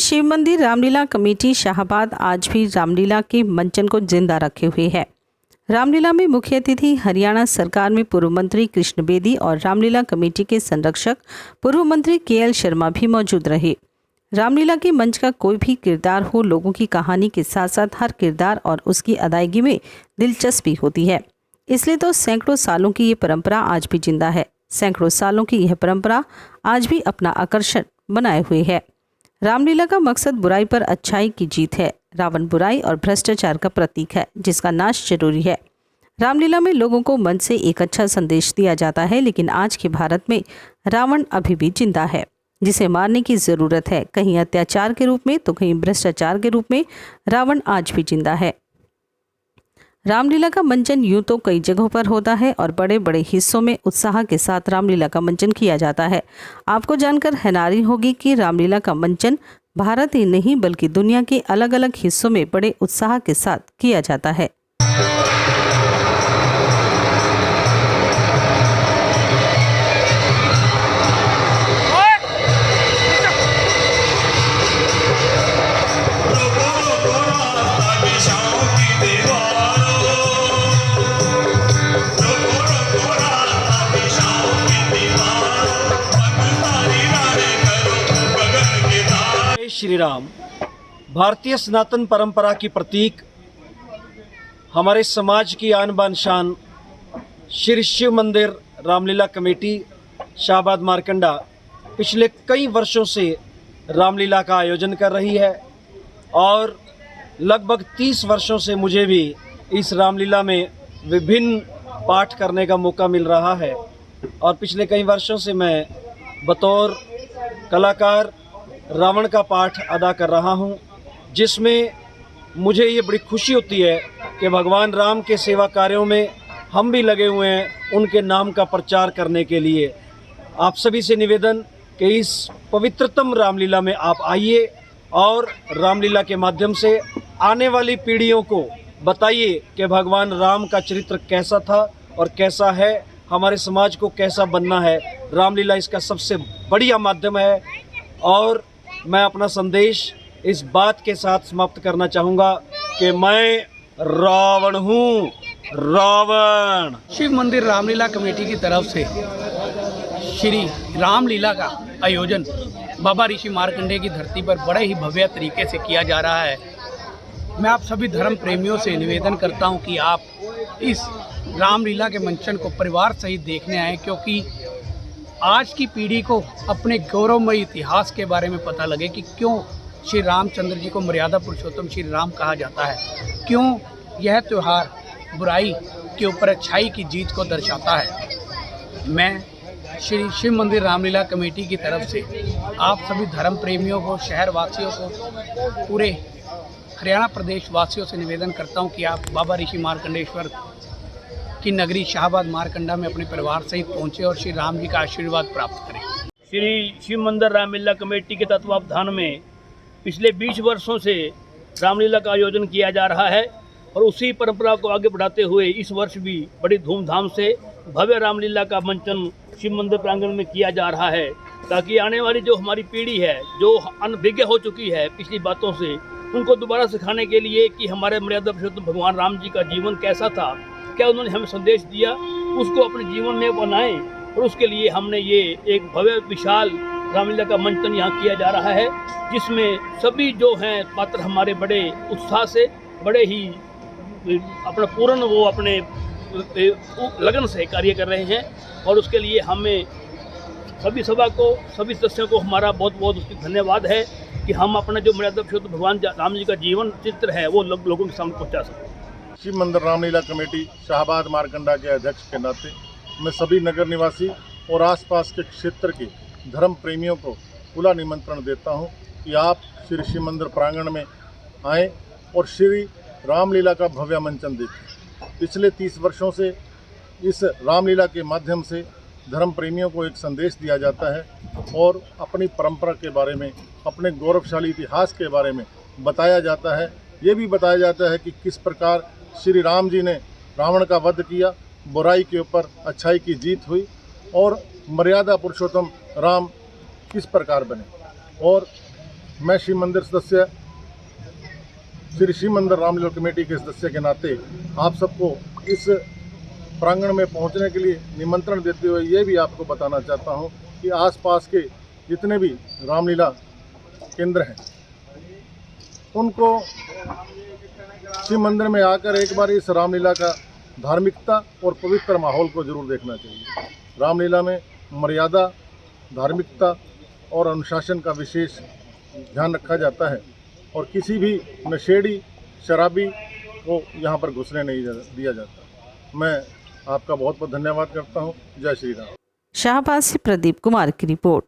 शिव मंदिर रामलीला कमेटी शाहबाद आज भी रामलीला के मंचन को जिंदा रखे हुए है। रामलीला में मुख्य अतिथि हरियाणा सरकार में पूर्व मंत्री कृष्ण बेदी और रामलीला कमेटी के संरक्षक पूर्व मंत्री केएल शर्मा भी मौजूद रहे। रामलीला के मंच का कोई भी किरदार हो, लोगों की कहानी के साथ साथ हर किरदार और उसकी अदायगी में दिलचस्पी होती है। इसलिए तो सैकड़ों सालों की ये परंपरा आज भी जिंदा है। सैकड़ों सालों की यह परंपरा आज भी अपना आकर्षण बनाए हुए है। रामलीला का मकसद बुराई पर अच्छाई की जीत है। रावण बुराई और भ्रष्टाचार का प्रतीक है, जिसका नाश जरूरी है। रामलीला में लोगों को मन से एक अच्छा संदेश दिया जाता है, लेकिन आज के भारत में रावण अभी भी जिंदा है, जिसे मारने की जरूरत है। कहीं अत्याचार के रूप में तो कहीं भ्रष्टाचार के रूप में रावण आज भी जिंदा है। रामलीला का मंचन यूं तो कई जगहों पर होता है और बड़े बड़े हिस्सों में उत्साह के साथ रामलीला का मंचन किया जाता है। आपको जानकर हैरानी होगी कि रामलीला का मंचन भारत ही नहीं बल्कि दुनिया के अलग अलग हिस्सों में बड़े उत्साह के साथ किया जाता है। श्री राम भारतीय सनातन परंपरा की प्रतीक, हमारे समाज की आन बान शान श्री शिव मंदिर रामलीला कमेटी शाहबाद मारकंडा पिछले कई वर्षों से रामलीला का आयोजन कर रही है और लगभग 30 वर्षों से मुझे भी इस रामलीला में विभिन्न पाठ करने का मौका मिल रहा है। और पिछले कई वर्षों से मैं बतौर कलाकार रावण का पाठ अदा कर रहा हूं, जिसमें मुझे ये बड़ी खुशी होती है कि भगवान राम के सेवा कार्यों में हम भी लगे हुए हैं, उनके नाम का प्रचार करने के लिए। आप सभी से निवेदन कि इस पवित्रतम रामलीला में आप आइए और रामलीला के माध्यम से आने वाली पीढ़ियों को बताइए कि भगवान राम का चरित्र कैसा था और कैसा है, हमारे समाज को कैसा बनना है। रामलीला इसका सबसे बढ़िया माध्यम है और मैं अपना संदेश इस बात के साथ समाप्त करना चाहूँगा कि मैं रावण हूँ, रावण। शिव मंदिर रामलीला कमेटी की तरफ से श्री रामलीला का आयोजन बाबा ऋषि मार्कंडेय की धरती पर बड़े ही भव्य तरीके से किया जा रहा है। मैं आप सभी धर्म प्रेमियों से निवेदन करता हूं कि आप इस रामलीला के मंचन को परिवार सहित देखने आएँ, क्योंकि आज की पीढ़ी को अपने गौरवमयी इतिहास के बारे में पता लगे कि क्यों श्री रामचंद्र जी को मर्यादा पुरुषोत्तम श्री राम कहा जाता है, क्यों यह त्यौहार बुराई के ऊपर अच्छाई की जीत को दर्शाता है। मैं श्री शिव मंदिर रामलीला कमेटी की तरफ से आप सभी धर्म प्रेमियों को, शहर वासियों को, पूरे हरियाणा प्रदेश वासियों से निवेदन करता हूं कि आप बाबा ऋषि मार्कंडेश्वर की नगरी शाहबाद मारकंडा में अपने परिवार सहित पहुंचे और श्री राम जी का आशीर्वाद प्राप्त करें। श्री शिव मंदिर रामलीला कमेटी के तत्वावधान में पिछले 20 वर्षों से रामलीला का आयोजन किया जा रहा है और उसी परंपरा को आगे बढ़ाते हुए इस वर्ष भी बड़ी धूमधाम से भव्य रामलीला का मंचन शिव मंदिर प्रांगण में किया जा रहा है, ताकि आने वाली जो हमारी पीढ़ी है, जो अनभिज्ञ हो चुकी है पिछली बातों से, उनको दोबारा सिखाने के लिए कि हमारे मर्यादा पुरुषोत्तम भगवान राम जी का जीवन कैसा था, क्या उन्होंने हमें संदेश दिया, उसको अपने जीवन में बनाएं। और उसके लिए हमने ये एक भव्य विशाल रामलीला का मंचन यहाँ किया जा रहा है, जिसमें सभी जो हैं पात्र हमारे बड़े उत्साह से, बड़े ही अपना पूर्ण वो अपने लगन से कार्य कर रहे हैं। और उसके लिए हमें सभी सभा को, सभी सदस्यों को हमारा बहुत बहुत उसकी धन्यवाद है कि हम अपना जो मर्यादा पुरुषोत्तम भगवान राम जी का जीवन चित्र है वो लोगों के सामने पहुँचा सकें। शिव मंदिर रामलीला कमेटी शाहबाद मारकंडा के अध्यक्ष के नाते मैं सभी नगर निवासी और आसपास के क्षेत्र के धर्म प्रेमियों को खुला निमंत्रण देता हूं कि आप श्री शिव मंदिर प्रांगण में आएं और श्री रामलीला का भव्य मंचन देखें। पिछले 30 वर्षों से इस रामलीला के माध्यम से धर्म प्रेमियों को एक संदेश दिया जाता है और अपनी परंपरा के बारे में, अपने गौरवशाली इतिहास के बारे में बताया जाता है। ये भी बताया जाता है कि किस प्रकार श्री राम जी ने रावण का वध किया, बुराई के ऊपर अच्छाई की जीत हुई और मर्यादा पुरुषोत्तम राम किस प्रकार बने। और मैं शिव मंदिर सदस्य श्री शिव मंदिर रामलीला कमेटी के सदस्य के नाते आप सबको इस प्रांगण में पहुंचने के लिए निमंत्रण देते हुए ये भी आपको बताना चाहता हूं कि आसपास के जितने भी रामलीला केंद्र हैं उनको शिव मंदिर में आकर एक बार इस रामलीला का धार्मिकता और पवित्र माहौल को जरूर देखना चाहिए। रामलीला में मर्यादा, धार्मिकता और अनुशासन का विशेष ध्यान रखा जाता है और किसी भी नशेड़ी शराबी को यहाँ पर घुसने नहीं दिया जाता। मैं आपका बहुत बहुत धन्यवाद करता हूँ। जय श्री राम। शाहबाद से प्रदीप कुमार की रिपोर्ट।